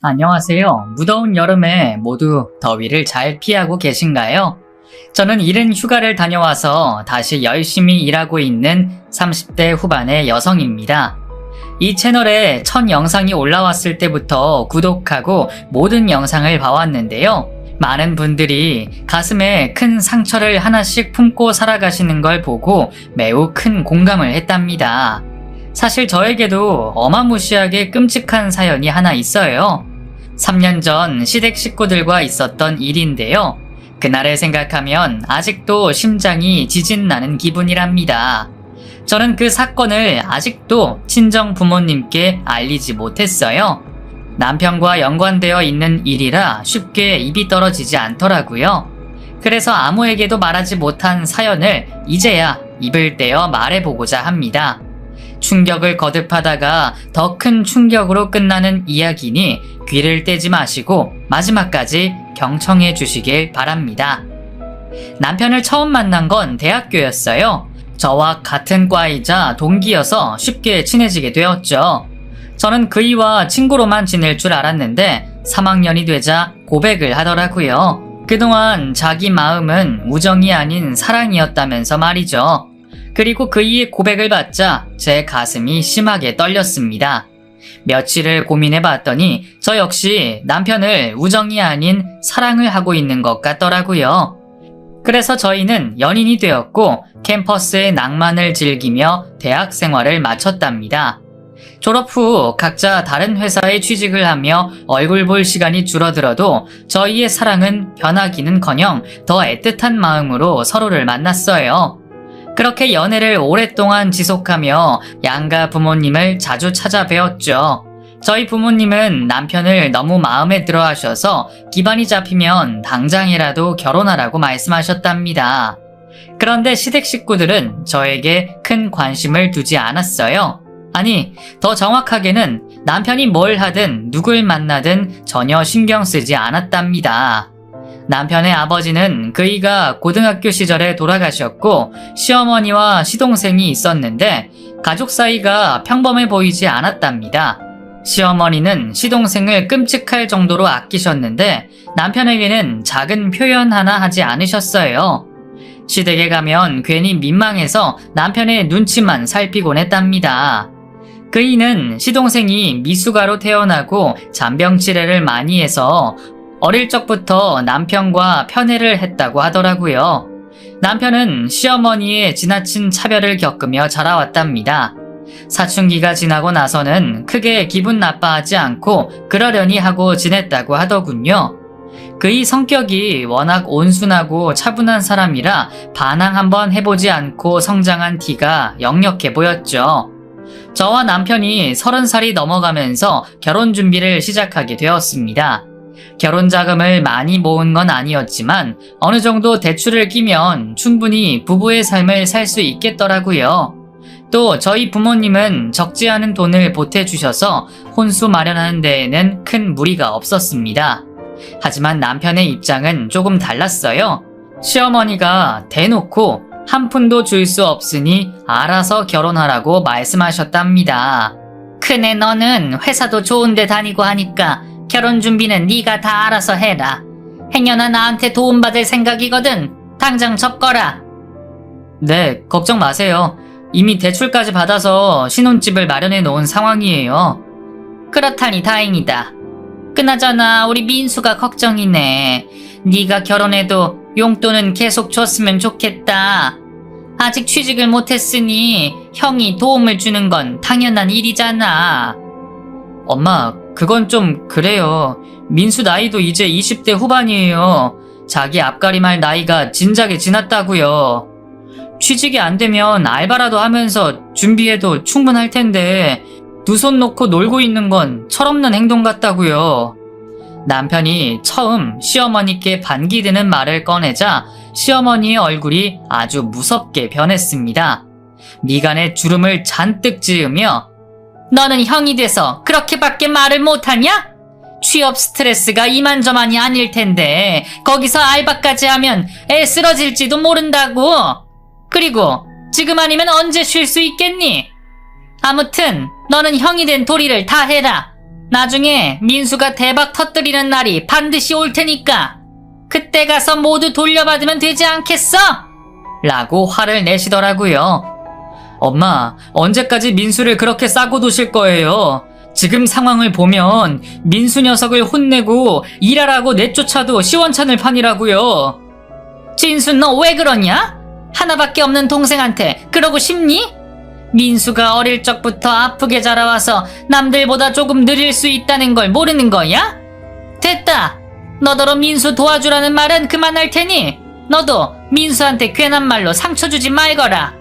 안녕하세요. 무더운 여름에 모두 더위를 잘 피하고 계신가요? 저는 이른 휴가를 다녀와서 다시 열심히 일하고 있는 30대 후반의 여성입니다. 이 채널에 첫 영상이 올라왔을 때부터 구독하고 모든 영상을 봐왔는데요. 많은 분들이 가슴에 큰 상처를 하나씩 품고 살아가시는 걸 보고 매우 큰 공감을 했답니다. 사실 저에게도 어마무시하게 끔찍한 사연이 하나 있어요. 3년 전 시댁 식구들과 있었던 일인데요. 그날을 생각하면 아직도 심장이 지진나는 기분이랍니다. 저는 그 사건을 아직도 친정 부모님께 알리지 못했어요. 남편과 연관되어 있는 일이라 쉽게 입이 떨어지지 않더라고요. 그래서 아무에게도 말하지 못한 사연을 이제야 입을 떼어 말해보고자 합니다. 충격을 거듭하다가 더 큰 충격으로 끝나는 이야기니 귀를 떼지 마시고 마지막까지 경청해 주시길 바랍니다. 남편을 처음 만난 건 대학교였어요. 저와 같은 과이자 동기여서 쉽게 친해지게 되었죠. 저는 그이와 친구로만 지낼 줄 알았는데 3학년이 되자 고백을 하더라고요. 그동안 자기 마음은 우정이 아닌 사랑이었다면서 말이죠. 그리고 그이의 고백을 받자 제 가슴이 심하게 떨렸습니다. 며칠을 고민해 봤더니 저 역시 남편을 우정이 아닌 사랑을 하고 있는 것 같더라고요. 그래서 저희는 연인이 되었고 캠퍼스의 낭만을 즐기며 대학 생활을 마쳤답니다. 졸업 후 각자 다른 회사에 취직을 하며 얼굴 볼 시간이 줄어들어도 저희의 사랑은 변하기는커녕 더 애틋한 마음으로 서로를 만났어요. 그렇게 연애를 오랫동안 지속하며 양가 부모님을 자주 찾아뵈었죠. 저희 부모님은 남편을 너무 마음에 들어 하셔서 기반이 잡히면 당장이라도 결혼하라고 말씀하셨답니다. 그런데 시댁 식구들은 저에게 큰 관심을 두지 않았어요. 아니, 더 정확하게는 남편이 뭘 하든 누굴 만나든 전혀 신경 쓰지 않았답니다. 남편의 아버지는 그이가 고등학교 시절에 돌아가셨고 시어머니와 시동생이 있었는데 가족 사이가 평범해 보이지 않았답니다. 시어머니는 시동생을 끔찍할 정도로 아끼셨는데 남편에게는 작은 표현 하나 하지 않으셨어요. 시댁에 가면 괜히 민망해서 남편의 눈치만 살피곤 했답니다. 그이는 시동생이 미숙아로 태어나고 잔병치레를 많이 해서 어릴 적부터 남편과 편애를 했다고 하더라고요. 남편은 시어머니의 지나친 차별을 겪으며 자라왔답니다. 사춘기가 지나고 나서는 크게 기분 나빠하지 않고 그러려니 하고 지냈다고 하더군요. 그의 성격이 워낙 온순하고 차분한 사람이라 반항 한번 해보지 않고 성장한 티가 역력해 보였죠. 저와 남편이 30살이 넘어가면서 결혼 준비를 시작하게 되었습니다. 결혼 자금을 많이 모은 건 아니었지만 어느 정도 대출을 끼면 충분히 부부의 삶을 살 수 있겠더라고요. 또 저희 부모님은 적지 않은 돈을 보태주셔서 혼수 마련하는 데에는 큰 무리가 없었습니다. 하지만 남편의 입장은 조금 달랐어요. 시어머니가 대놓고 한 푼도 줄 수 없으니 알아서 결혼하라고 말씀하셨답니다. 큰애 너는 회사도 좋은데 다니고 하니까 결혼 준비는 네가 다 알아서 해라. 행여나 나한테 도움받을 생각이거든 당장 접거라. 네, 걱정 마세요. 이미 대출까지 받아서 신혼집을 마련해 놓은 상황이에요. 그렇다니 다행이다. 그나저나 우리 민수가 걱정이네. 네가 결혼해도 용돈은 계속 줬으면 좋겠다. 아직 취직을 못했으니 형이 도움을 주는 건 당연한 일이잖아. 엄마, 그건 좀 그래요. 민수 나이도 이제 20대 후반이에요. 자기 앞가림할 나이가 진작에 지났다고요. 취직이 안 되면 알바라도 하면서 준비해도 충분할 텐데 두 손 놓고 놀고 있는 건 철없는 행동 같다고요. 남편이 처음 시어머니께 반기드는 말을 꺼내자 시어머니의 얼굴이 아주 무섭게 변했습니다. 미간에 주름을 잔뜩 지으며 너는 형이 돼서 그렇게밖에 말을 못하냐? 취업 스트레스가 이만저만이 아닐 텐데 거기서 알바까지 하면 애 쓰러질지도 모른다고. 그리고 지금 아니면 언제 쉴 수 있겠니? 아무튼 너는 형이 된 도리를 다 해라. 나중에 민수가 대박 터뜨리는 날이 반드시 올 테니까 그때 가서 모두 돌려받으면 되지 않겠어? 라고 화를 내시더라고요. 엄마, 언제까지 민수를 그렇게 싸고 두실 거예요? 지금 상황을 보면 민수 녀석을 혼내고 일하라고 내쫓아도 시원찮을 판이라고요. 진수, 너 왜 그러냐? 하나밖에 없는 동생한테 그러고 싶니? 민수가 어릴 적부터 아프게 자라와서 남들보다 조금 느릴 수 있다는 걸 모르는 거야? 됐다. 너더러 민수 도와주라는 말은 그만할 테니 너도 민수한테 괜한 말로 상처 주지 말거라.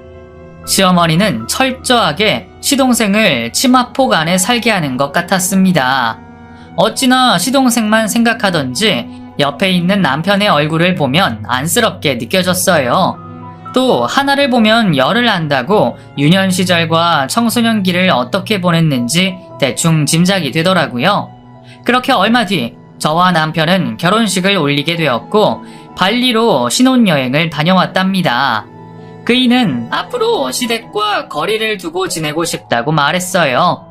시어머니는 철저하게 시동생을 치마폭 안에 살게 하는 것 같았습니다. 어찌나 시동생만 생각하던지 옆에 있는 남편의 얼굴을 보면 안쓰럽게 느껴졌어요. 또 하나를 보면 열을 안다고 유년 시절과 청소년기를 어떻게 보냈는지 대충 짐작이 되더라고요. 그렇게 얼마 뒤 저와 남편은 결혼식을 올리게 되었고 발리로 신혼여행을 다녀왔답니다. 그이는 앞으로 시댁과 거리를 두고 지내고 싶다고 말했어요.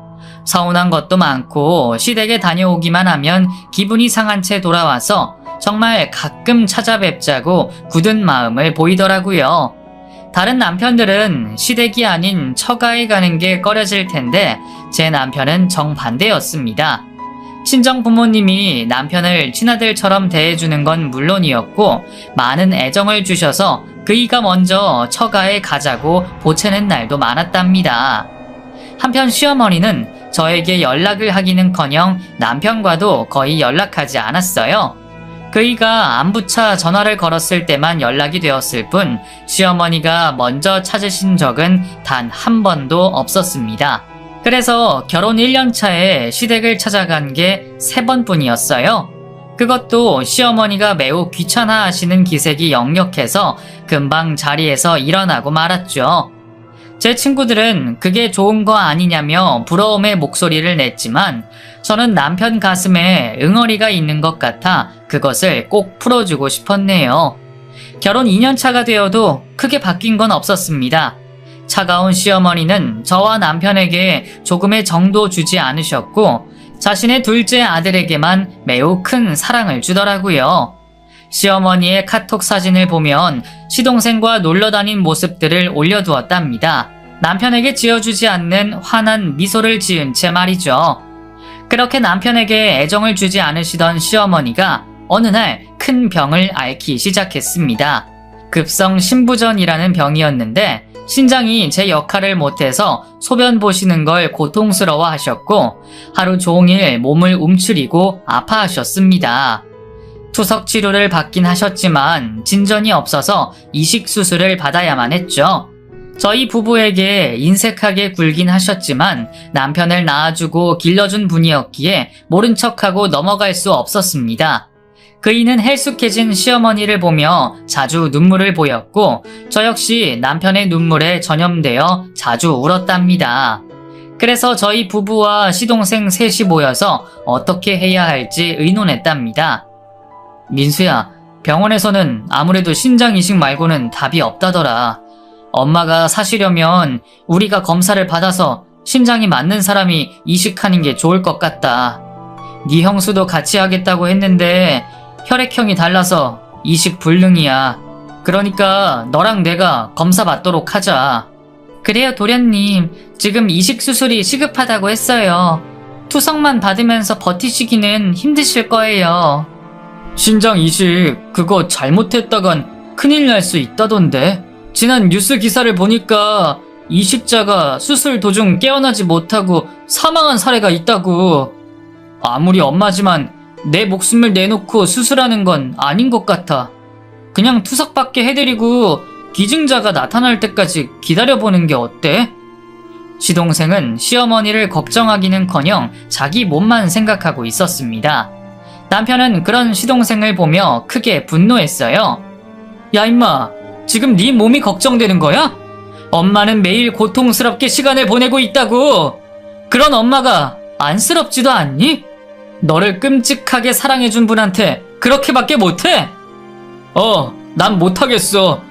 서운한 것도 많고 시댁에 다녀오기만 하면 기분이 상한 채 돌아와서 정말 가끔 찾아뵙자고 굳은 마음을 보이더라고요. 다른 남편들은 시댁이 아닌 처가에 가는 게 꺼려질 텐데 제 남편은 정반대였습니다. 친정 부모님이 남편을 친아들처럼 대해주는 건 물론이었고 많은 애정을 주셔서 그이가 먼저 처가에 가자고 보채는 날도 많았답니다. 한편 시어머니는 저에게 연락을 하기는커녕 남편과도 거의 연락하지 않았어요. 그이가 안부차 전화를 걸었을 때만 연락이 되었을 뿐 시어머니가 먼저 찾으신 적은 단 한 번도 없었습니다. 그래서 결혼 1년 차에 시댁을 찾아간 게 3번뿐이었어요. 그것도 시어머니가 매우 귀찮아 하시는 기색이 역력해서 금방 자리에서 일어나고 말았죠. 제 친구들은 그게 좋은 거 아니냐며 부러움의 목소리를 냈지만 저는 남편 가슴에 응어리가 있는 것 같아 그것을 꼭 풀어주고 싶었네요. 결혼 2년 차가 되어도 크게 바뀐 건 없었습니다. 차가운 시어머니는 저와 남편에게 조금의 정도 주지 않으셨고 자신의 둘째 아들에게만 매우 큰 사랑을 주더라고요. 시어머니의 카톡 사진을 보면 시동생과 놀러 다닌 모습들을 올려두었답니다. 남편에게 지어주지 않는 환한 미소를 지은 채 말이죠. 그렇게 남편에게 애정을 주지 않으시던 시어머니가 어느 날 큰 병을 앓기 시작했습니다. 급성 신부전이라는 병이었는데 신장이 제 역할을 못해서 소변 보시는 걸 고통스러워 하셨고 하루 종일 몸을 움츠리고 아파하셨습니다. 투석 치료를 받긴 하셨지만 진전이 없어서 이식 수술을 받아야만 했죠. 저희 부부에게 인색하게 굴긴 하셨지만 남편을 낳아주고 길러준 분이었기에 모른 척하고 넘어갈 수 없었습니다. 그이는 헬쑥해진 시어머니를 보며 자주 눈물을 보였고 저 역시 남편의 눈물에 전염되어 자주 울었답니다. 그래서 저희 부부와 시동생 셋이 모여서 어떻게 해야 할지 의논했답니다. 민수야, 병원에서는 아무래도 신장 이식 말고는 답이 없다더라. 엄마가 사시려면 우리가 검사를 받아서 신장이 맞는 사람이 이식하는 게 좋을 것 같다. 네 형수도 같이 하겠다고 했는데 혈액형이 달라서 이식 불능이야. 그러니까 너랑 내가 검사 받도록 하자. 그래요, 도련님. 지금 이식 수술이 시급하다고 했어요. 투석만 받으면서 버티시기는 힘드실 거예요. 신장 이식 그거 잘못했다간 큰일 날 수 있다던데. 지난 뉴스 기사를 보니까 이식자가 수술 도중 깨어나지 못하고 사망한 사례가 있다고. 아무리 엄마지만 내 목숨을 내놓고 수술하는 건 아닌 것 같아. 그냥 투석받게 해드리고 기증자가 나타날 때까지 기다려보는 게 어때? 시동생은 시어머니를 걱정하기는커녕 자기 몸만 생각하고 있었습니다. 남편은 그런 시동생을 보며 크게 분노했어요. 야 임마, 지금 네 몸이 걱정되는 거야? 엄마는 매일 고통스럽게 시간을 보내고 있다고. 그런 엄마가 안쓰럽지도 않니? 너를 끔찍하게 사랑해준 분한테 그렇게밖에 못해? 난 못하겠어.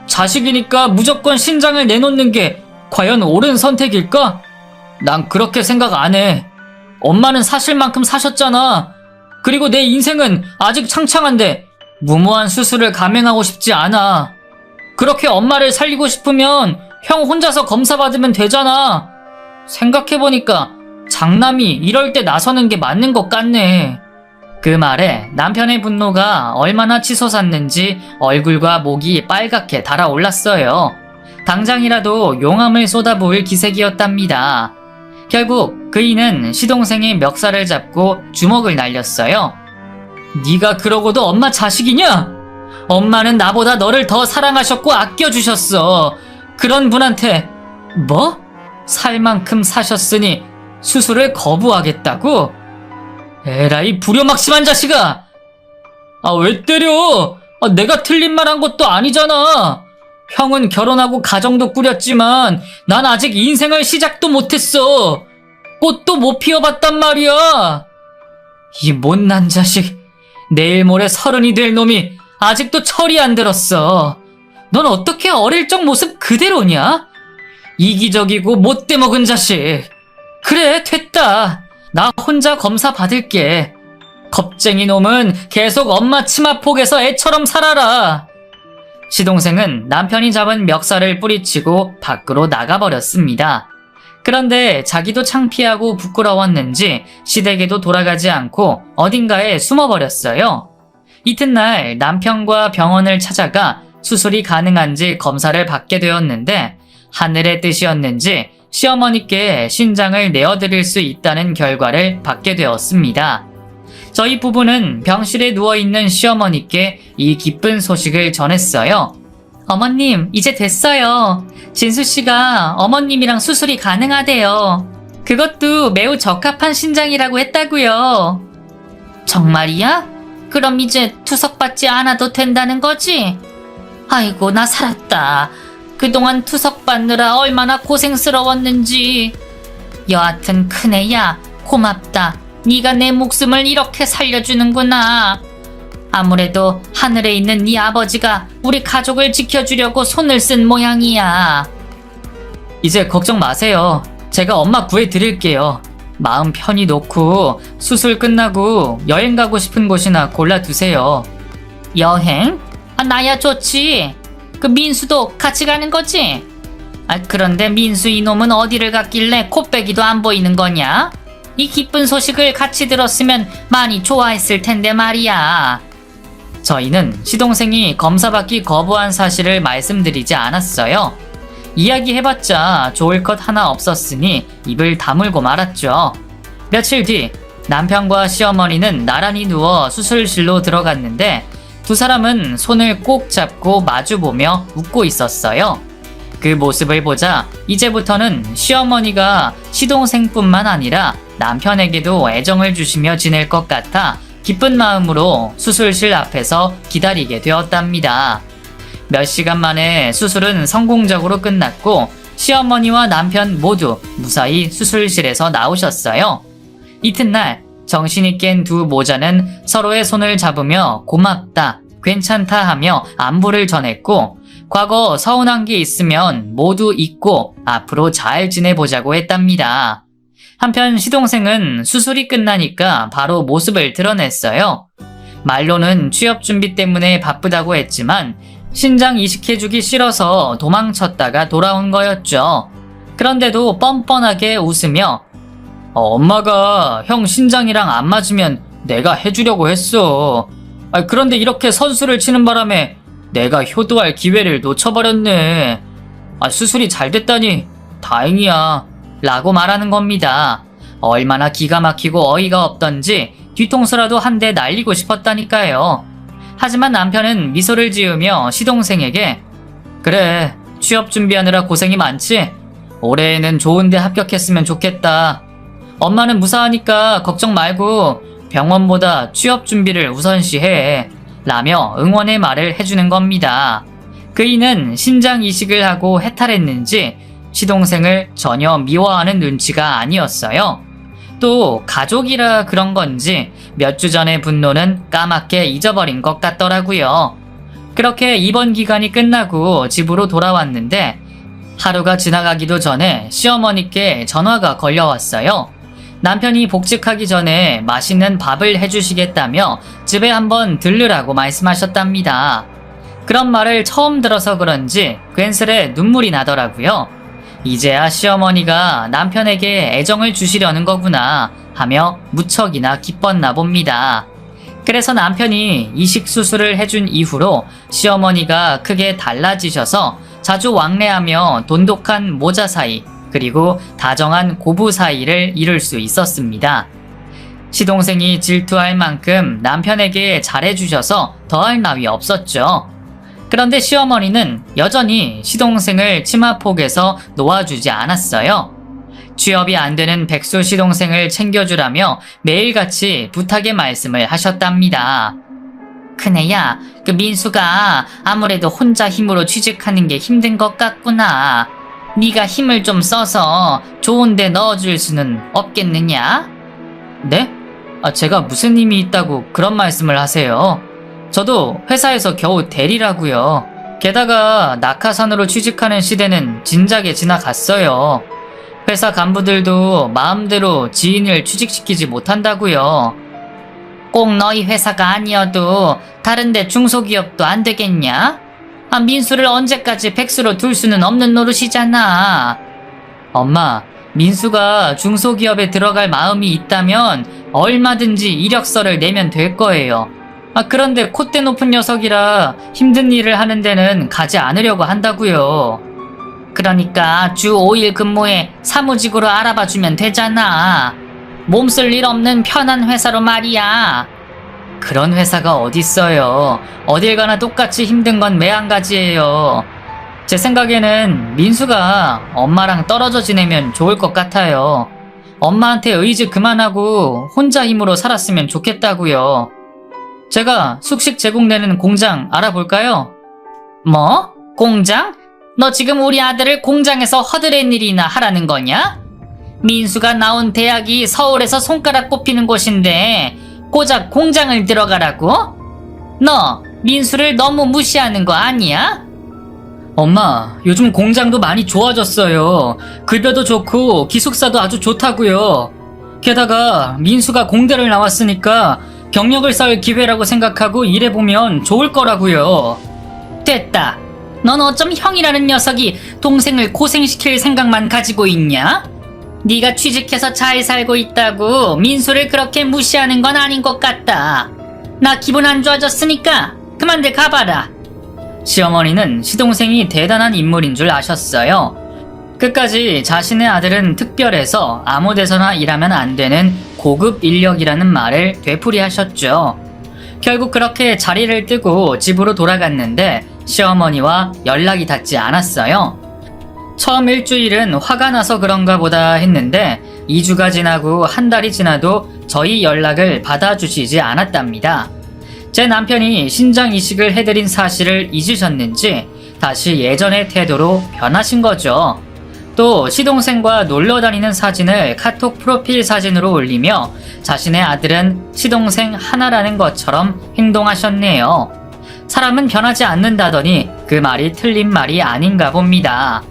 자식이니까 무조건 신장을 내놓는 게 과연 옳은 선택일까? 난 그렇게 생각 안 해. 엄마는 사실 만큼 사셨잖아. 그리고 내 인생은 아직 창창한데 무모한 수술을 감행하고 싶지 않아. 그렇게 엄마를 살리고 싶으면 형 혼자서 검사 받으면 되잖아. 생각해보니까 장남이 이럴 때 나서는 게 맞는 것 같네. 그 말에 남편의 분노가 얼마나 치솟았는지 얼굴과 목이 빨갛게 달아올랐어요. 당장이라도 용암을 쏟아부을 기색이었답니다. 결국 그이는 시동생의 멱살을 잡고 주먹을 날렸어요. 네가 그러고도 엄마 자식이냐? 엄마는 나보다 너를 더 사랑하셨고 아껴주셨어. 그런 분한테 뭐? 살 만큼 사셨으니 수술을 거부하겠다고? 에라이 불효막심한 자식아! 왜 때려? 내가 틀린 말 한 것도 아니잖아. 형은 결혼하고 가정도 꾸렸지만 난 아직 인생을 시작도 못했어. 꽃도 못 피워봤단 말이야. 이 못난 자식, 내일 모레 30이 될 놈이 아직도 철이 안 들었어. 넌 어떻게 어릴 적 모습 그대로냐? 이기적이고 못돼 먹은 자식. 그래, 됐다. 나 혼자 검사 받을게. 겁쟁이 놈은 계속 엄마 치마폭에서 애처럼 살아라. 시동생은 남편이 잡은 멱살을 뿌리치고 밖으로 나가버렸습니다. 그런데 자기도 창피하고 부끄러웠는지 시댁에도 돌아가지 않고 어딘가에 숨어버렸어요. 이튿날 남편과 병원을 찾아가 수술이 가능한지 검사를 받게 되었는데 하늘의 뜻이었는지 시어머니께 신장을 내어드릴 수 있다는 결과를 받게 되었습니다. 저희 부부는 병실에 누워있는 시어머니께 이 기쁜 소식을 전했어요. 어머님, 이제 됐어요. 진수씨가 어머님이랑 수술이 가능하대요. 그것도 매우 적합한 신장이라고 했다고요. 정말이야? 그럼 이제 투석받지 않아도 된다는 거지? 아이고, 나 살았다. 그동안 투석받느라 얼마나 고생스러웠는지. 여하튼 큰애야, 고맙다. 네가 내 목숨을 이렇게 살려주는구나. 아무래도 하늘에 있는 네 아버지가 우리 가족을 지켜주려고 손을 쓴 모양이야. 이제 걱정 마세요. 제가 엄마 구해드릴게요. 마음 편히 놓고 수술 끝나고 여행 가고 싶은 곳이나 골라두세요. 여행? 나야 좋지. 그 민수도 같이 가는 거지? 그런데 민수 이놈은 어디를 갔길래 코빼기도 안 보이는 거냐? 이 기쁜 소식을 같이 들었으면 많이 좋아했을 텐데 말이야. 저희는 시동생이 검사받기 거부한 사실을 말씀드리지 않았어요. 이야기해봤자 좋을 것 하나 없었으니 입을 다물고 말았죠. 며칠 뒤 남편과 시어머니는 나란히 누워 수술실로 들어갔는데 두 사람은 손을 꼭 잡고 마주보며 웃고 있었어요. 그 모습을 보자 이제부터는 시어머니가 시동생뿐만 아니라 남편에게도 애정을 주시며 지낼 것 같아 기쁜 마음으로 수술실 앞에서 기다리게 되었답니다. 몇 시간 만에 수술은 성공적으로 끝났고 시어머니와 남편 모두 무사히 수술실에서 나오셨어요. 이튿날 정신이 깬 두 모자는 서로의 손을 잡으며 고맙다, 괜찮다 하며 안부를 전했고 과거 서운한 게 있으면 모두 잊고 앞으로 잘 지내보자고 했답니다. 한편 시동생은 수술이 끝나니까 바로 모습을 드러냈어요. 말로는 취업 준비 때문에 바쁘다고 했지만 신장 이식해주기 싫어서 도망쳤다가 돌아온 거였죠. 그런데도 뻔뻔하게 웃으며 엄마가 형 신장이랑 안 맞으면 내가 해주려고 했어. 그런데 이렇게 선수를 치는 바람에 내가 효도할 기회를 놓쳐버렸네. 수술이 잘 됐다니 다행이야 라고 말하는 겁니다. 얼마나 기가 막히고 어이가 없던지 뒤통수라도 한 대 날리고 싶었다니까요. 하지만 남편은 미소를 지으며 시동생에게 그래, 취업 준비하느라 고생이 많지? 올해에는 좋은 데 합격했으면 좋겠다. 엄마는 무사하니까 걱정 말고 병원보다 취업 준비를 우선시해 라며 응원의 말을 해주는 겁니다. 그이는 신장 이식을 하고 해탈했는지 시동생을 전혀 미워하는 눈치가 아니었어요. 또 가족이라 그런 건지 몇 주 전의 분노는 까맣게 잊어버린 것 같더라고요. 그렇게 입원 기간이 끝나고 집으로 돌아왔는데 하루가 지나가기도 전에 시어머니께 전화가 걸려왔어요. 남편이 복직하기 전에 맛있는 밥을 해주시겠다며 집에 한번 들르라고 말씀하셨답니다. 그런 말을 처음 들어서 그런지 괜스레 눈물이 나더라고요. 이제야 시어머니가 남편에게 애정을 주시려는 거구나 하며 무척이나 기뻤나 봅니다. 그래서 남편이 이식 수술을 해준 이후로 시어머니가 크게 달라지셔서 자주 왕래하며 돈독한 모자 사이 그리고 다정한 고부 사이를 이룰 수 있었습니다. 시동생이 질투할 만큼 남편에게 잘해주셔서 더할 나위 없었죠. 그런데 시어머니는 여전히 시동생을 치마폭에서 놓아주지 않았어요. 취업이 안 되는 백수 시동생을 챙겨주라며 매일같이 부탁의 말씀을 하셨답니다. 큰애야, 그 민수가 아무래도 혼자 힘으로 취직하는 게 힘든 것 같구나. 네가 힘을 좀 써서 좋은 데 넣어줄 수는 없겠느냐? 네? 제가 무슨 힘이 있다고 그런 말씀을 하세요? 저도 회사에서 겨우 대리라고요. 게다가 낙하산으로 취직하는 시대는 진작에 지나갔어요. 회사 간부들도 마음대로 지인을 취직시키지 못한다고요. 꼭 너희 회사가 아니어도 다른데 중소기업도 안 되겠냐? 민수를 언제까지 백수로 둘 수는 없는 노릇이잖아. 엄마, 민수가 중소기업에 들어갈 마음이 있다면 얼마든지 이력서를 내면 될 거예요. 그런데 콧대 높은 녀석이라 힘든 일을 하는 데는 가지 않으려고 한다고요. 그러니까 주 5일 근무에 사무직으로 알아봐주면 되잖아. 몸쓸 일 없는 편한 회사로 말이야. 그런 회사가 어딨어요. 어딜 가나 똑같이 힘든 건 매한가지예요. 제 생각에는 민수가 엄마랑 떨어져 지내면 좋을 것 같아요. 엄마한테 의지 그만하고 혼자 힘으로 살았으면 좋겠다고요. 제가 숙식 제공되는 공장 알아볼까요? 뭐? 공장? 너 지금 우리 아들을 공장에서 허드렛 일이나 하라는 거냐? 민수가 나온 대학이 서울에서 손가락 꼽히는 곳인데 고작 공장을 들어가라고? 너 민수를 너무 무시하는 거 아니야? 엄마, 요즘 공장도 많이 좋아졌어요. 급여도 좋고 기숙사도 아주 좋다고요. 게다가 민수가 공대를 나왔으니까 경력을 쌓을 기회라고 생각하고 일해보면 좋을 거라고요. 됐다. 넌 어쩜 형이라는 녀석이 동생을 고생시킬 생각만 가지고 있냐? 네가 취직해서 잘 살고 있다고 민수를 그렇게 무시하는 건 아닌 것 같다. 나 기분 안 좋아졌으니까 그만들 가봐라. 시어머니는 시동생이 대단한 인물인 줄 아셨어요. 끝까지 자신의 아들은 특별해서 아무 데서나 일하면 안 되는 고급 인력이라는 말을 되풀이하셨죠. 결국 그렇게 자리를 뜨고 집으로 돌아갔는데 시어머니와 연락이 닿지 않았어요. 처음 일주일은 화가 나서 그런가 보다 했는데 2주가 지나고 한 달이 지나도 저희 연락을 받아주시지 않았답니다. 제 남편이 신장 이식을 해드린 사실을 잊으셨는지 다시 예전의 태도로 변하신 거죠. 또 시동생과 놀러 다니는 사진을 카톡 프로필 사진으로 올리며 자신의 아들은 시동생 하나라는 것처럼 행동하셨네요. 사람은 변하지 않는다더니 그 말이 틀린 말이 아닌가 봅니다.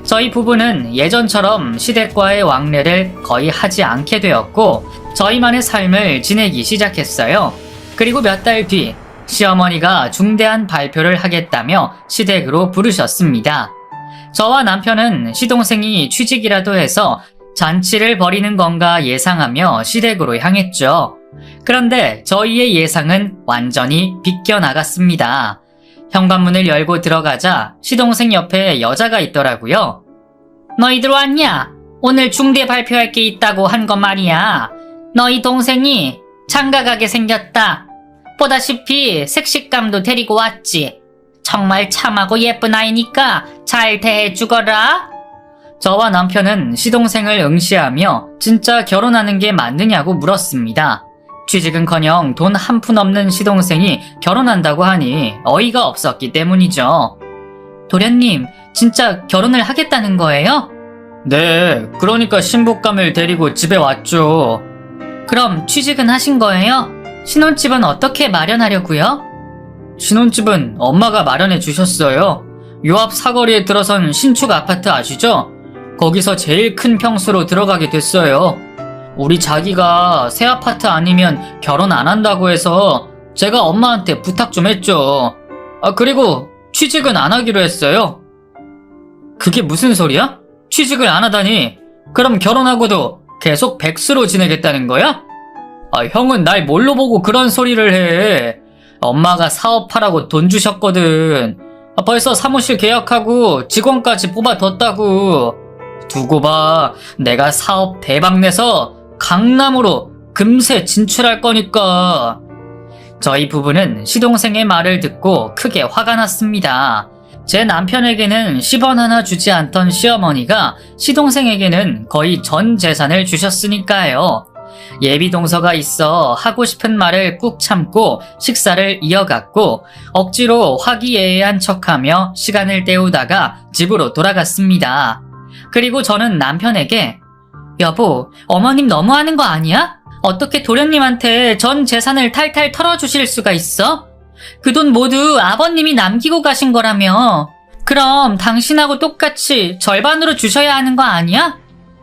저희 부부는 예전처럼 시댁과의 왕래를 거의 하지 않게 되었고 저희만의 삶을 지내기 시작했어요. 그리고 몇 달 뒤 시어머니가 중대한 발표를 하겠다며 시댁으로 부르셨습니다. 저와 남편은 시동생이 취직이라도 해서 잔치를 벌이는 건가 예상하며 시댁으로 향했죠. 그런데 저희의 예상은 완전히 비껴나갔습니다. 현관문을 열고 들어가자 시동생 옆에 여자가 있더라고요. 너희들 왔냐? 오늘 중대 발표할 게 있다고 한 거 말이야. 너희 동생이 장가가게 생겼다. 보다시피 색식감도 데리고 왔지. 정말 참하고 예쁜 아이니까 잘 대해주거라. 저와 남편은 시동생을 응시하며 진짜 결혼하는 게 맞느냐고 물었습니다. 취직은커녕 돈 한 푼 없는 시동생이 결혼한다고 하니 어이가 없었기 때문이죠. 도련님, 진짜 결혼을 하겠다는 거예요? 네, 그러니까 신부감을 데리고 집에 왔죠. 그럼 취직은 하신 거예요? 신혼집은 어떻게 마련하려고요? 신혼집은 엄마가 마련해 주셨어요. 요 앞 사거리에 들어선 신축 아파트 아시죠? 거기서 제일 큰 평수로 들어가게 됐어요. 우리 자기가 새 아파트 아니면 결혼 안 한다고 해서 제가 엄마한테 부탁 좀 했죠. 그리고 취직은 안 하기로 했어요. 그게 무슨 소리야? 취직을 안 하다니? 그럼 결혼하고도 계속 백수로 지내겠다는 거야? 형은 날 뭘로 보고 그런 소리를 해. 엄마가 사업하라고 돈 주셨거든. 벌써 사무실 계약하고 직원까지 뽑아뒀다고. 두고 봐. 내가 사업 대박 내서 강남으로 금세 진출할 거니까. 저희 부부는 시동생의 말을 듣고 크게 화가 났습니다. 제 남편에게는 10원 하나 주지 않던 시어머니가 시동생에게는 거의 전 재산을 주셨으니까요. 예비 동서가 있어 하고 싶은 말을 꾹 참고 식사를 이어갔고 억지로 화기애애한 척하며 시간을 때우다가 집으로 돌아갔습니다. 그리고 저는 남편에게 여보, 어머님 너무하는 거 아니야? 어떻게 도련님한테 전 재산을 탈탈 털어주실 수가 있어? 그 돈 모두 아버님이 남기고 가신 거라며. 그럼 당신하고 똑같이 절반으로 주셔야 하는 거 아니야?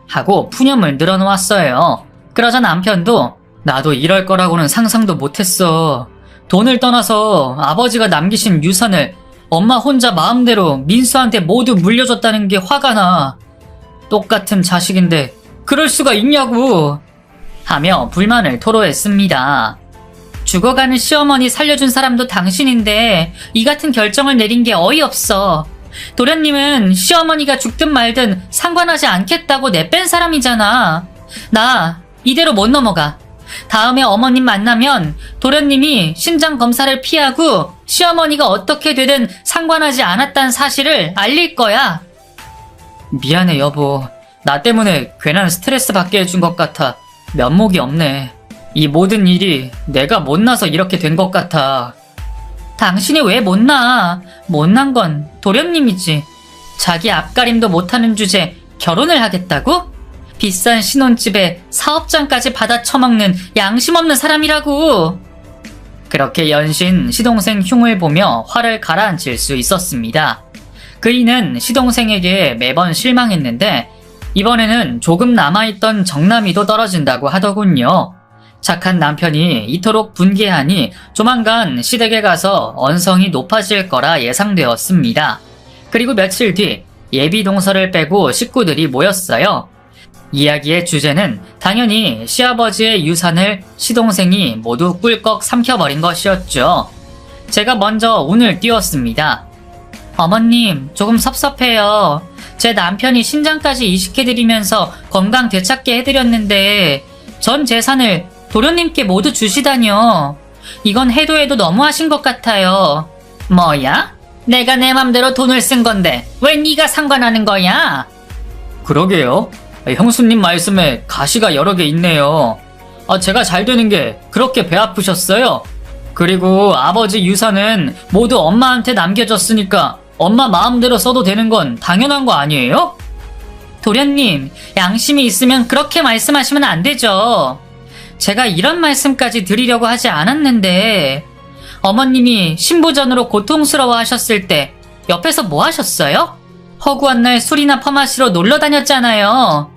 하고 푸념을 늘어놓았어요. 그러자 남편도 나도 이럴 거라고는 상상도 못했어. 돈을 떠나서 아버지가 남기신 유산을 엄마 혼자 마음대로 민수한테 모두 물려줬다는 게 화가 나. 똑같은 자식인데 그럴 수가 있냐고 하며 불만을 토로했습니다. 죽어가는 시어머니 살려준 사람도 당신인데 이 같은 결정을 내린 게 어이없어. 도련님은 시어머니가 죽든 말든 상관하지 않겠다고 내뺀 사람이잖아. 나 이대로 못 넘어가. 다음에 어머님 만나면 도련님이 신장 검사를 피하고 시어머니가 어떻게 되든 상관하지 않았다는 사실을 알릴 거야. 미안해 여보. 나 때문에 괜한 스트레스 받게 해준 것 같아. 면목이 없네. 이 모든 일이 내가 못나서 이렇게 된 것 같아. 당신이 왜 못나? 못난 건 도련님이지. 자기 앞가림도 못하는 주제 결혼을 하겠다고? 비싼 신혼집에 사업장까지 받아 처먹는 양심 없는 사람이라고. 그렇게 연신 시동생 흉을 보며 화를 가라앉힐 수 있었습니다. 그이는 시동생에게 매번 실망했는데 이번에는 조금 남아있던 정남이도 떨어진다고 하더군요. 착한 남편이 이토록 분개하니 조만간 시댁에 가서 언성이 높아질 거라 예상되었습니다. 그리고 며칠 뒤 예비 동서를 빼고 식구들이 모였어요. 이야기의 주제는 당연히 시아버지의 유산을 시동생이 모두 꿀꺽 삼켜버린 것이었죠. 제가 먼저 운을 띄웠습니다. 어머님, 조금 섭섭해요. 제 남편이 신장까지 이식해드리면서 건강 되찾게 해드렸는데 전 재산을 도련님께 모두 주시다뇨. 이건 해도 해도 너무하신 것 같아요. 뭐야? 내가 내 맘대로 돈을 쓴 건데 왜 네가 상관하는 거야? 그러게요. 형수님 말씀에 가시가 여러 개 있네요. 제가 잘 되는 게 그렇게 배 아프셨어요? 그리고 아버지 유산은 모두 엄마한테 남겨졌으니까 엄마 마음대로 써도 되는 건 당연한 거 아니에요? 도련님, 양심이 있으면 그렇게 말씀하시면 안 되죠. 제가 이런 말씀까지 드리려고 하지 않았는데 어머님이 신부전으로 고통스러워 하셨을 때 옆에서 뭐 하셨어요? 허구한 날 술이나 퍼마시러 놀러 다녔잖아요.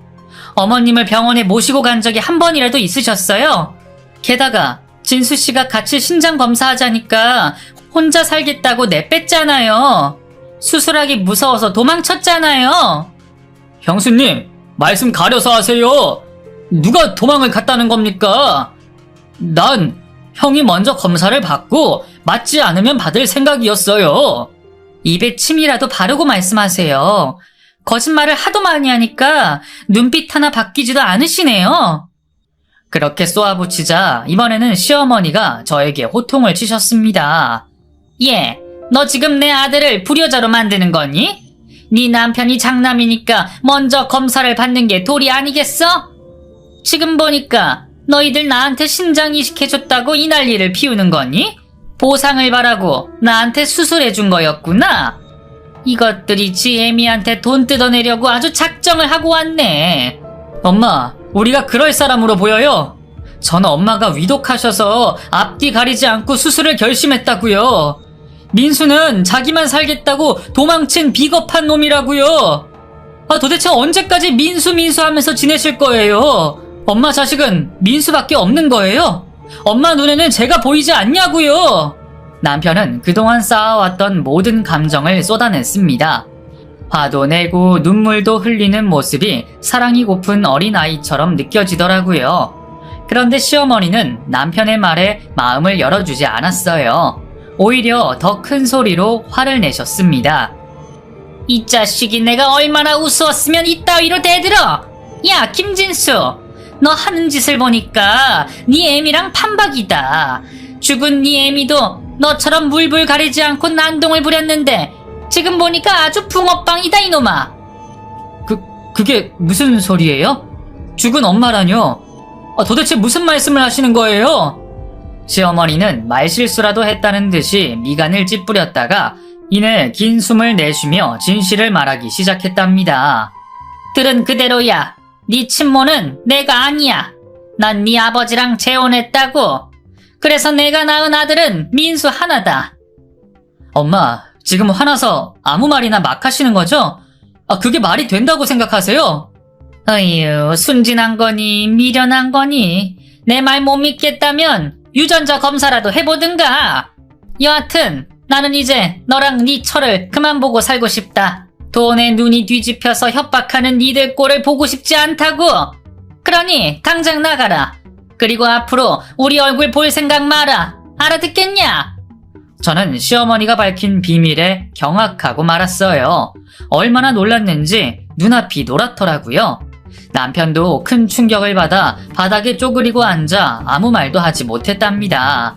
어머님을 병원에 모시고 간 적이 한 번이라도 있으셨어요? 게다가 진수씨가 같이 신장 검사하자니까 혼자 살겠다고 내뺐잖아요. 수술하기 무서워서 도망쳤잖아요. 형수님, 말씀 가려서 하세요. 누가 도망을 갔다는 겁니까? 난 형이 먼저 검사를 받고 맞지 않으면 받을 생각이었어요. 입에 침이라도 바르고 말씀하세요. 거짓말을 하도 많이 하니까 눈빛 하나 바뀌지도 않으시네요. 그렇게 쏘아붙이자 이번에는 시어머니가 저에게 호통을 치셨습니다. 예, 너 지금 내 아들을 불효자로 만드는 거니? 네 남편이 장남이니까 먼저 검사를 받는 게 도리 아니겠어? 지금 보니까 너희들 나한테 신장 이식해줬다고 이 난리를 피우는 거니? 보상을 바라고 나한테 수술해준 거였구나. 이것들이 지혜미한테 돈 뜯어내려고 아주 작정을 하고 왔네. 엄마, 우리가 그럴 사람으로 보여요? 저는 엄마가 위독하셔서 앞뒤 가리지 않고 수술을 결심했다고요. 민수는 자기만 살겠다고 도망친 비겁한 놈이라고요. 도대체 언제까지 민수 하면서 지내실 거예요? 엄마 자식은 민수밖에 없는 거예요? 엄마 눈에는 제가 보이지 않냐고요? 남편은 그동안 쌓아왔던 모든 감정을 쏟아냈습니다. 화도 내고 눈물도 흘리는 모습이 사랑이 고픈 어린아이처럼 느껴지더라고요. 그런데 시어머니는 남편의 말에 마음을 열어주지 않았어요. 오히려 더 큰 소리로 화를 내셨습니다. 이 자식이 내가 얼마나 우스웠으면 이따위로 대들어! 야, 김진수! 너 하는 짓을 보니까 네 애미랑 판박이다. 죽은 네 애미도 너처럼 물불 가리지 않고 난동을 부렸는데 지금 보니까 아주 붕어빵이다 이놈아. 그게 무슨 소리예요? 죽은 엄마라뇨? 도대체 무슨 말씀을 하시는 거예요? 시어머니는 말실수라도 했다는 듯이 미간을 찌푸렸다가 이내 긴 숨을 내쉬며 진실을 말하기 시작했답니다. 들은 그대로야. 네 친모는 내가 아니야. 난 네 아버지랑 재혼했다고. 그래서 내가 낳은 아들은 민수 하나다. 엄마, 지금 화나서 아무 말이나 막 하시는 거죠? 그게 말이 된다고 생각하세요? 어휴, 순진한 거니 미련한 거니. 내 말 못 믿겠다면 유전자 검사라도 해보든가. 여하튼 나는 이제 너랑 네 처를 그만 보고 살고 싶다. 돈에 눈이 뒤집혀서 협박하는 니들 꼴을 보고 싶지 않다고. 그러니 당장 나가라. 그리고 앞으로 우리 얼굴 볼 생각 마라. 알아듣겠냐? 저는 시어머니가 밝힌 비밀에 경악하고 말았어요. 얼마나 놀랐는지 눈앞이 노랗더라고요. 남편도 큰 충격을 받아 바닥에 쪼그리고 앉아 아무 말도 하지 못했답니다.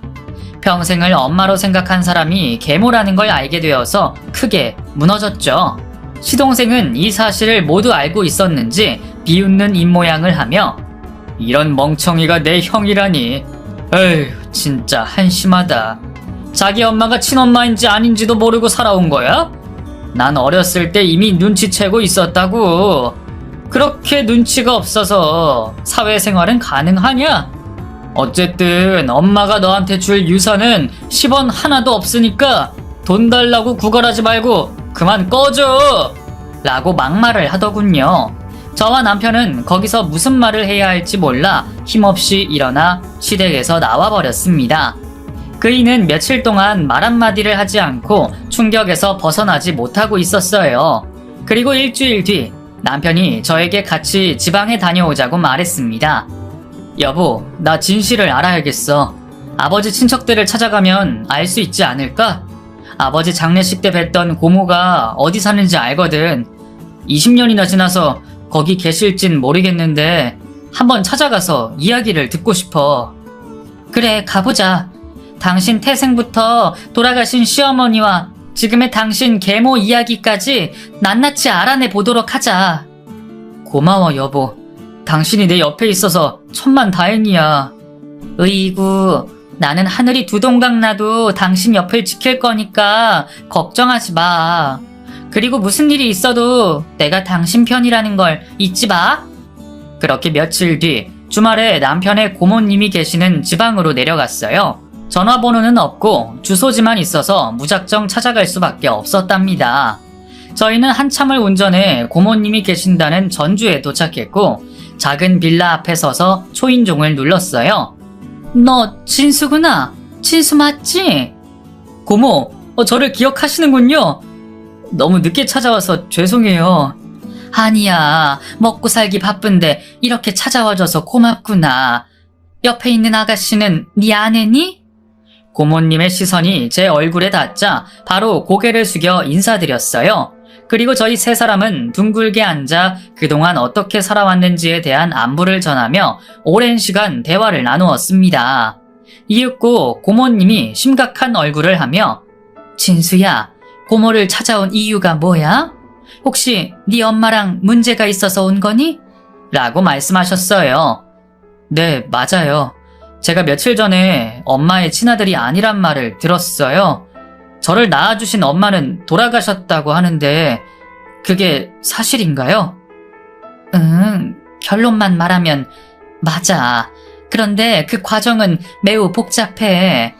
평생을 엄마로 생각한 사람이 계모라는 걸 알게 되어서 크게 무너졌죠. 시동생은 이 사실을 모두 알고 있었는지 비웃는 입모양을 하며 이런 멍청이가 내 형이라니. 에휴, 진짜 한심하다. 자기 엄마가 친엄마인지 아닌지도 모르고 살아온 거야? 난 어렸을 때 이미 눈치채고 있었다고. 그렇게 눈치가 없어서 사회생활은 가능하냐? 어쨌든 엄마가 너한테 줄 유산은 10원 하나도 없으니까 돈 달라고 구걸하지 말고 그만 꺼줘! 라고 막말을 하더군요. 저와 남편은 거기서 무슨 말을 해야 할지 몰라 힘없이 일어나 시댁에서 나와버렸습니다. 그이는 며칠 동안 말 한마디를 하지 않고 충격에서 벗어나지 못하고 있었어요. 그리고 일주일 뒤 남편이 저에게 같이 지방에 다녀오자고 말했습니다. 여보, 나 진실을 알아야겠어. 아버지 친척들을 찾아가면 알 수 있지 않을까? 아버지 장례식 때 뵀던 고모가 어디 사는지 알거든. 20년이나 지나서 거기 계실진 모르겠는데 한번 찾아가서 이야기를 듣고 싶어. 그래, 가보자. 당신 태생부터 돌아가신 시어머니와 지금의 당신 계모 이야기까지 낱낱이 알아내 보도록 하자. 고마워, 여보. 당신이 내 옆에 있어서 천만다행이야. 으이구, 나는 하늘이 두 동강 나도 당신 옆을 지킬 거니까 걱정하지 마. 그리고 무슨 일이 있어도 내가 당신 편이라는 걸 잊지 마. 그렇게 며칠 뒤 주말에 남편의 고모님이 계시는 지방으로 내려갔어요. 전화번호는 없고 주소지만 있어서 무작정 찾아갈 수밖에 없었답니다. 저희는 한참을 운전해 고모님이 계신다는 전주에 도착했고 작은 빌라 앞에 서서 초인종을 눌렀어요. 너 진수구나. 진수 맞지? 고모, 저를 기억하시는군요. 너무 늦게 찾아와서 죄송해요. 아니야, 먹고 살기 바쁜데 이렇게 찾아와줘서 고맙구나. 옆에 있는 아가씨는 네 아내니? 고모님의 시선이 제 얼굴에 닿자 바로 고개를 숙여 인사드렸어요. 그리고 저희 세 사람은 둥글게 앉아 그동안 어떻게 살아왔는지에 대한 안부를 전하며 오랜 시간 대화를 나누었습니다. 이윽고 고모님이 심각한 얼굴을 하며 진수야, 고모를 찾아온 이유가 뭐야? 혹시 네 엄마랑 문제가 있어서 온 거니? 라고 말씀하셨어요. 네, 맞아요. 제가 며칠 전에 엄마의 친아들이 아니란 말을 들었어요. 저를 낳아주신 엄마는 돌아가셨다고 하는데 그게 사실인가요? 결론만 말하면 맞아. 그런데 그 과정은 매우 복잡해.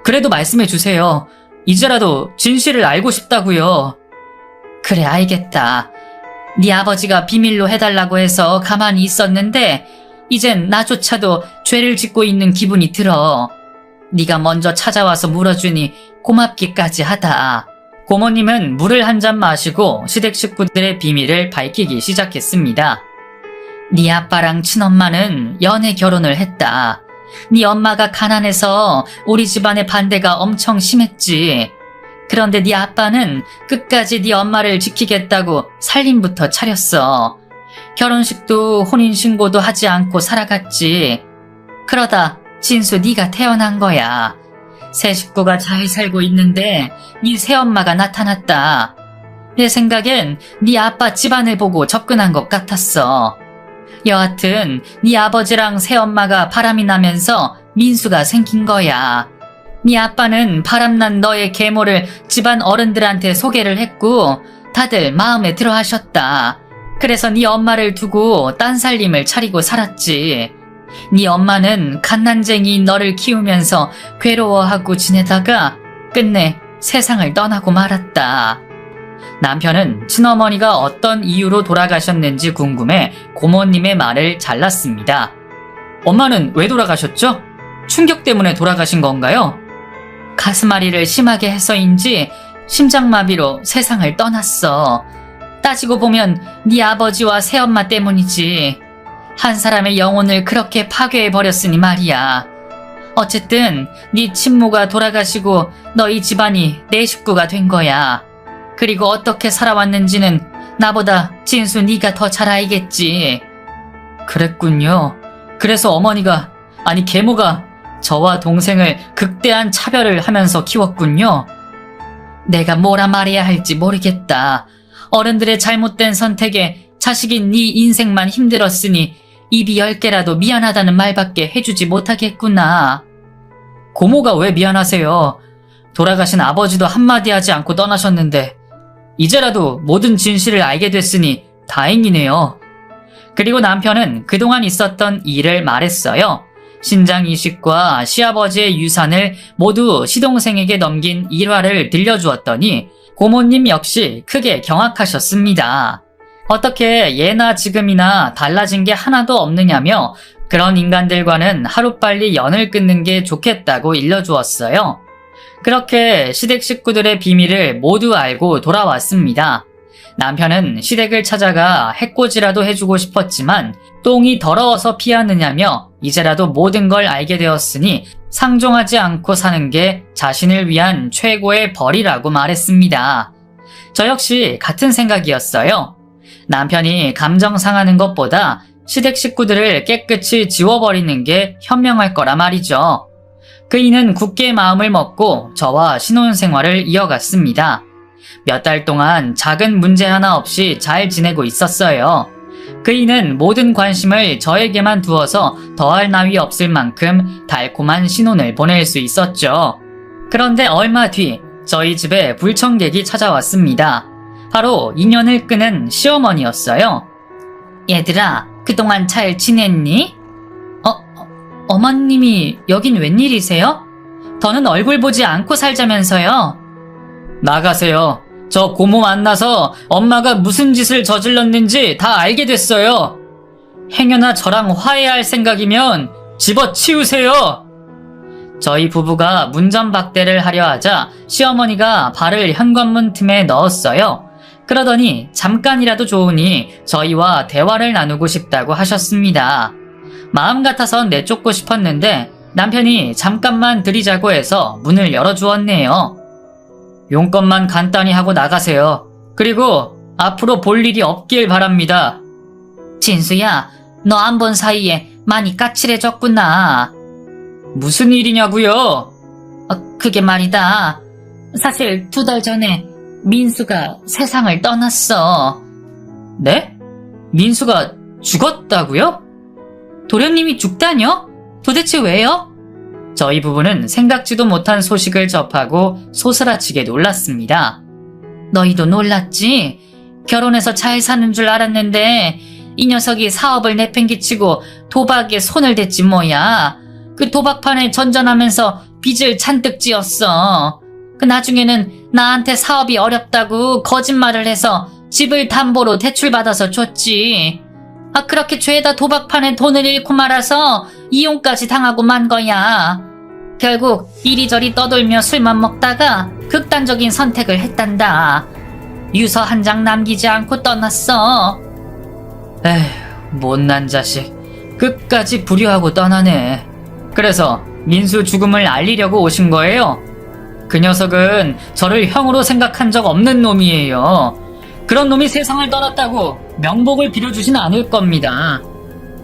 그래도 말씀해 주세요. 이제라도 진실을 알고 싶다고요. 그래, 알겠다. 네 아버지가 비밀로 해달라고 해서 가만히 있었는데 이젠 나조차도 죄를 짓고 있는 기분이 들어. 네가 먼저 찾아와서 물어주니 고맙기까지 하다. 고모님은 물을 한 잔 마시고 시댁 식구들의 비밀을 밝히기 시작했습니다. 네 아빠랑 친엄마는 연애 결혼을 했다. 네 엄마가 가난해서 우리 집안의 반대가 엄청 심했지. 그런데 네 아빠는 끝까지 네 엄마를 지키겠다고 살림부터 차렸어. 결혼식도 혼인신고도 하지 않고 살아갔지. 그러다 진수 네가 태어난 거야. 새 식구가 잘 살고 있는데 네 새엄마가 나타났다. 내 생각엔 네 아빠 집안을 보고 접근한 것 같았어. 여하튼 네 아버지랑 새엄마가 바람이 나면서 민수가 생긴 거야. 네 아빠는 바람난 너의 계모를 집안 어른들한테 소개를 했고 다들 마음에 들어 하셨다. 그래서 네 엄마를 두고 딴 살림을 차리고 살았지. 네 엄마는 갓난쟁이인 너를 키우면서 괴로워하고 지내다가 끝내 세상을 떠나고 말았다. 남편은 친어머니가 어떤 이유로 돌아가셨는지 궁금해 고모님의 말을 잘랐습니다. 엄마는 왜 돌아가셨죠? 충격 때문에 돌아가신 건가요? 가슴앓이를 심하게 해서인지 심장마비로 세상을 떠났어. 따지고 보면 네 아버지와 새엄마 때문이지. 한 사람의 영혼을 그렇게 파괴해버렸으니 말이야. 어쨌든 네 친모가 돌아가시고 너희 집안이 내 식구가 된 거야. 그리고 어떻게 살아왔는지는 나보다 진수 네가 더 잘 알겠지. 그랬군요. 그래서 어머니가, 아니 계모가 저와 동생을 극대한 차별을 하면서 키웠군요. 내가 뭐라 말해야 할지 모르겠다. 어른들의 잘못된 선택에 자식인 네 인생만 힘들었으니 입이 10개라도 미안하다는 말밖에 해주지 못하겠구나. 고모가 왜 미안하세요? 돌아가신 아버지도 한마디 하지 않고 떠나셨는데 이제라도 모든 진실을 알게 됐으니 다행이네요. 그리고 남편은 그동안 있었던 일을 말했어요. 신장 이식과 시아버지의 유산을 모두 시동생에게 넘긴 일화를 들려주었더니 고모님 역시 크게 경악하셨습니다. 어떻게 예나 지금이나 달라진 게 하나도 없느냐며 그런 인간들과는 하루빨리 연을 끊는 게 좋겠다고 일러주었어요. 그렇게 시댁 식구들의 비밀을 모두 알고 돌아왔습니다. 남편은 시댁을 찾아가 해코지라도 해주고 싶었지만 똥이 더러워서 피하느냐며 이제라도 모든 걸 알게 되었으니 상종하지 않고 사는 게 자신을 위한 최고의 벌이라고 말했습니다. 저 역시 같은 생각이었어요. 남편이 감정 상하는 것보다 시댁 식구들을 깨끗이 지워버리는 게 현명할 거라 말이죠. 그이는 굳게 마음을 먹고 저와 신혼생활을 이어갔습니다. 몇 달 동안 작은 문제 하나 없이 잘 지내고 있었어요. 그이는 모든 관심을 저에게만 두어서 더할 나위 없을 만큼 달콤한 신혼을 보낼 수 있었죠. 그런데 얼마 뒤 저희 집에 불청객이 찾아왔습니다. 바로 인연을 끄는 시어머니였어요. 얘들아, 그동안 잘 지냈니? 어머님이 여긴 웬일이세요? 더는 얼굴 보지 않고 살자면서요. 나가세요. 저 고모 만나서 엄마가 무슨 짓을 저질렀는지 다 알게 됐어요. 행여나 저랑 화해할 생각이면 집어치우세요. 저희 부부가 문전박대를 하려 하자 시어머니가 발을 현관문 틈에 넣었어요. 그러더니 잠깐이라도 좋으니 저희와 대화를 나누고 싶다고 하셨습니다. 마음 같아선 내쫓고 싶었는데 남편이 잠깐만 드리자고 해서 문을 열어주었네요. 용건만 간단히 하고 나가세요. 그리고 앞으로 볼 일이 없길 바랍니다. 진수야, 너 안 본 사이에 많이 까칠해졌구나. 무슨 일이냐고요? 그게 말이다. 사실 2달 전에 민수가 세상을 떠났어. 네? 민수가 죽었다고요? 도련님이 죽다뇨? 도대체 왜요? 저희 부부는 생각지도 못한 소식을 접하고 소스라치게 놀랐습니다. 너희도 놀랐지? 결혼해서 잘 사는 줄 알았는데 이 녀석이 사업을 내팽개치고 도박에 손을 댔지 뭐야. 그 도박판에 전전하면서 빚을 잔뜩 지었어. 그 나중에는 나한테 사업이 어렵다고 거짓말을 해서 집을 담보로 대출받아서 줬지. 그렇게 죄다 도박판에 돈을 잃고 말아서 이혼까지 당하고 만 거야. 결국 이리저리 떠돌며 술만 먹다가 극단적인 선택을 했단다. 유서 한 장 남기지 않고 떠났어. 에휴, 못난 자식. 끝까지 불효하고 떠나네. 그래서 민수 죽음을 알리려고 오신 거예요? 그 녀석은 저를 형으로 생각한 적 없는 놈이에요. 그런 놈이 세상을 떠났다고 명복을 빌어주진 않을 겁니다.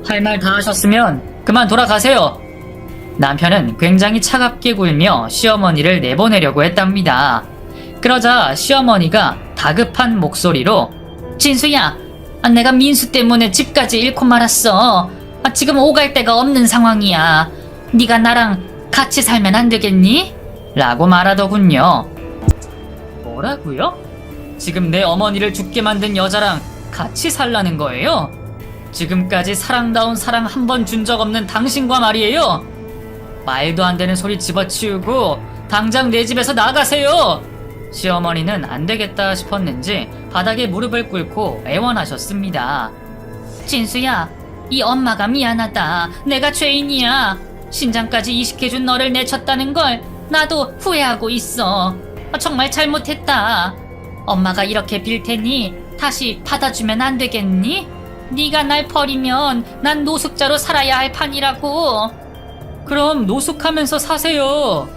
할 말 다 하셨으면 그만 돌아가세요. 남편은 굉장히 차갑게 굴며 시어머니를 내보내려고 했답니다. 그러자 시어머니가 다급한 목소리로 진수야, 내가 민수 때문에 집까지 잃고 말았어. 지금 오갈 데가 없는 상황이야. 네가 나랑 같이 살면 안 되겠니? 라고 말하더군요. 뭐라고요? 지금 내 어머니를 죽게 만든 여자랑 같이 살라는 거예요? 지금까지 사랑다운 사랑 한 번 준 적 없는 당신과 말이에요? 말도 안 되는 소리 집어치우고 당장 내 집에서 나가세요! 시어머니는 안 되겠다 싶었는지 바닥에 무릎을 꿇고 애원하셨습니다. 진수야, 이 엄마가 미안하다. 내가 죄인이야. 신장까지 이식해준 너를 내쳤다는 걸 나도 후회하고 있어. 정말 잘못했다. 엄마가 이렇게 빌 테니 다시 받아주면 안 되겠니? 네가 날 버리면 난 노숙자로 살아야 할 판이라고. 그럼 노숙하면서 사세요.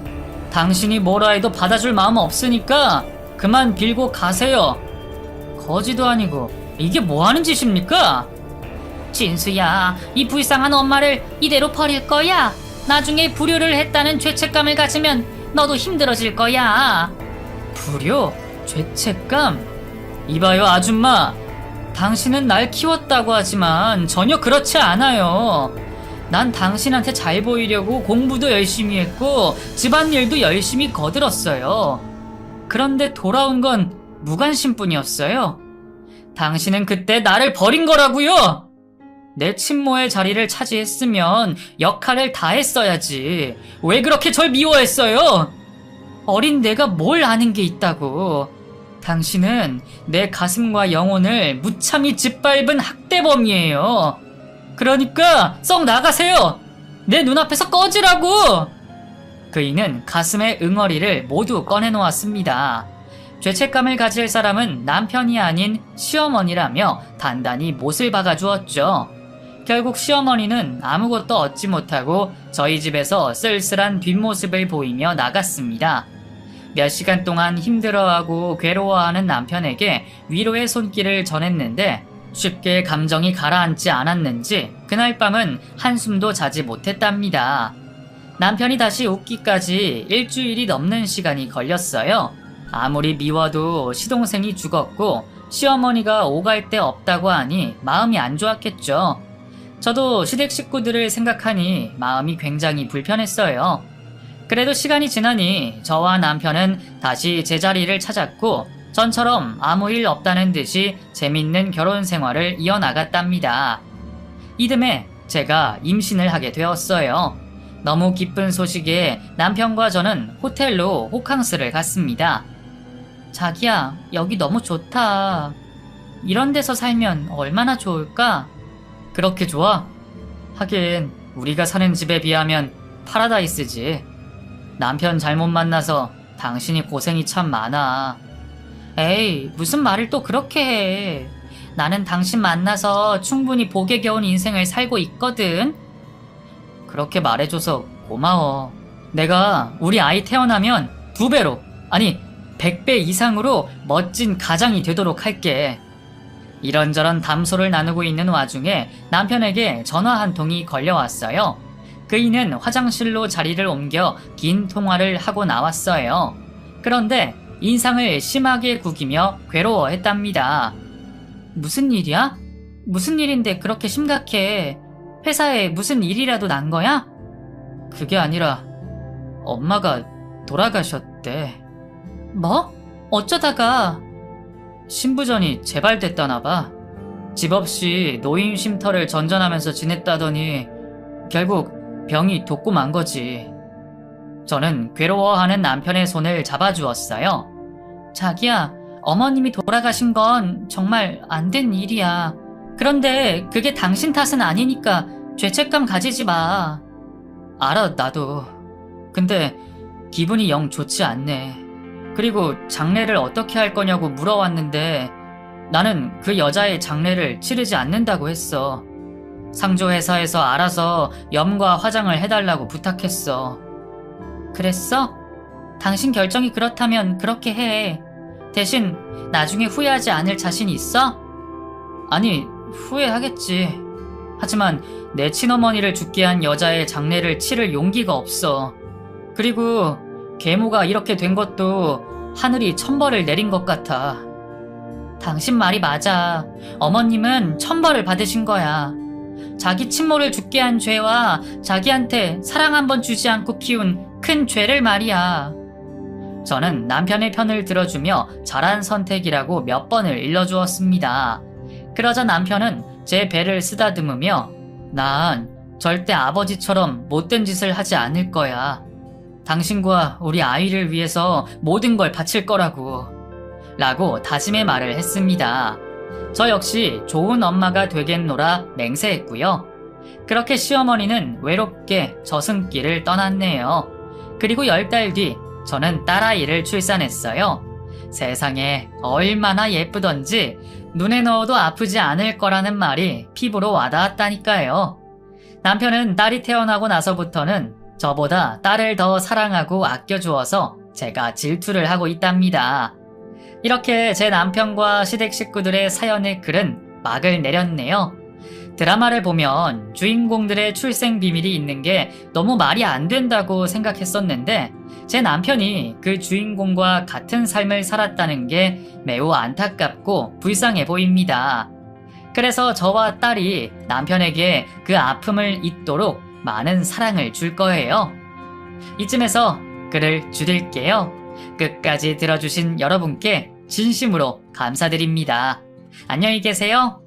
당신이 뭐라 해도 받아줄 마음 없으니까 그만 빌고 가세요. 거지도 아니고 이게 뭐 하는 짓입니까? 진수야, 이 불쌍한 엄마를 이대로 버릴 거야? 나중에 불효를 했다는 죄책감을 가지면 너도 힘들어질 거야. 불효? 죄책감? 이봐요 아줌마, 당신은 날 키웠다고 하지만 전혀 그렇지 않아요. 난 당신한테 잘 보이려고 공부도 열심히 했고 집안일도 열심히 거들었어요. 그런데 돌아온 건 무관심뿐이었어요. 당신은 그때 나를 버린 거라고요. 내 친모의 자리를 차지했으면 역할을 다 했어야지. 왜 그렇게 절 미워했어요? 어린 내가 뭘 아는 게 있다고. 당신은 내 가슴과 영혼을 무참히 짓밟은 학대범이에요. 그러니까 썩 나가세요. 내 눈앞에서 꺼지라고. 그이는 가슴의 응어리를 모두 꺼내놓았습니다. 죄책감을 가질 사람은 남편이 아닌 시어머니라며 단단히 못을 박아주었죠. 결국 시어머니는 아무것도 얻지 못하고 저희 집에서 쓸쓸한 뒷모습을 보이며 나갔습니다. 몇 시간 동안 힘들어하고 괴로워하는 남편에게 위로의 손길을 전했는데 쉽게 감정이 가라앉지 않았는지 그날 밤은 한숨도 자지 못했답니다. 남편이 다시 웃기까지 일주일이 넘는 시간이 걸렸어요. 아무리 미워도 시동생이 죽었고 시어머니가 오갈 데 없다고 하니 마음이 안 좋았겠죠. 저도 시댁 식구들을 생각하니 마음이 굉장히 불편했어요. 그래도 시간이 지나니 저와 남편은 다시 제자리를 찾았고 전처럼 아무 일 없다는 듯이 재밌는 결혼 생활을 이어나갔답니다. 이듬해 제가 임신을 하게 되었어요. 너무 기쁜 소식에 남편과 저는 호텔로 호캉스를 갔습니다. 자기야, 여기 너무 좋다. 이런 데서 살면 얼마나 좋을까? 그렇게 좋아? 하긴 우리가 사는 집에 비하면 파라다이스지. 남편 잘못 만나서 당신이 고생이 참 많아. 에이, 무슨 말을 또 그렇게 해. 나는 당신 만나서 충분히 복에 겨운 인생을 살고 있거든. 그렇게 말해줘서 고마워. 내가 우리 아이 태어나면 2배로, 아니 100배 이상으로 멋진 가장이 되도록 할게. 이런저런 담소를 나누고 있는 와중에 남편에게 전화 한 통이 걸려왔어요. 그이는 화장실로 자리를 옮겨 긴 통화를 하고 나왔어요. 그런데 인상을 심하게 구기며 괴로워했답니다. 무슨 일이야? 무슨 일인데 그렇게 심각해? 회사에 무슨 일이라도 난 거야? 그게 아니라 엄마가 돌아가셨대. 뭐? 어쩌다가? 신부전이 재발됐다나 봐. 집 없이 노인 쉼터를 전전하면서 지냈다더니 결국 병이 돕고 만 거지. 저는 괴로워하는 남편의 손을 잡아주었어요. 자기야, 어머님이 돌아가신 건 정말 안 된 일이야. 그런데 그게 당신 탓은 아니니까 죄책감 가지지 마. 알아, 나도. 근데 기분이 영 좋지 않네. 그리고 장례를 어떻게 할 거냐고 물어왔는데 나는 그 여자의 장례를 치르지 않는다고 했어. 상조회사에서 알아서 염과 화장을 해달라고 부탁했어. 그랬어? 당신 결정이 그렇다면 그렇게 해. 대신 나중에 후회하지 않을 자신 있어? 아니, 후회하겠지. 하지만 내 친어머니를 죽게 한 여자의 장례를 치를 용기가 없어. 그리고 계모가 이렇게 된 것도 하늘이 천벌을 내린 것 같아. 당신 말이 맞아. 어머님은 천벌을 받으신 거야. 자기 친모를 죽게 한 죄와 자기한테 사랑 한 번 주지 않고 키운 큰 죄를 말이야. 저는 남편의 편을 들어주며 잘한 선택이라고 몇 번을 일러주었습니다. 그러자 남편은 제 배를 쓰다듬으며 난 절대 아버지처럼 못된 짓을 하지 않을 거야. 당신과 우리 아이를 위해서 모든 걸 바칠 거라고. 라고 다짐의 말을 했습니다. 저 역시 좋은 엄마가 되겠노라 맹세했고요. 그렇게 시어머니는 외롭게 저승길을 떠났네요. 그리고 10달 뒤 저는 딸아이를 출산했어요. 세상에 얼마나 예쁘던지 눈에 넣어도 아프지 않을 거라는 말이 피부로 와닿았다니까요. 남편은 딸이 태어나고 나서부터는 저보다 딸을 더 사랑하고 아껴주어서 제가 질투를 하고 있답니다. 이렇게 제 남편과 시댁 식구들의 사연의 글은 막을 내렸네요. 드라마를 보면 주인공들의 출생 비밀이 있는 게 너무 말이 안 된다고 생각했었는데 제 남편이 그 주인공과 같은 삶을 살았다는 게 매우 안타깝고 불쌍해 보입니다. 그래서 저와 딸이 남편에게 그 아픔을 잊도록 많은 사랑을 줄 거예요. 이쯤에서 글을 줄일게요. 끝까지 들어주신 여러분께 진심으로 감사드립니다. 안녕히 계세요.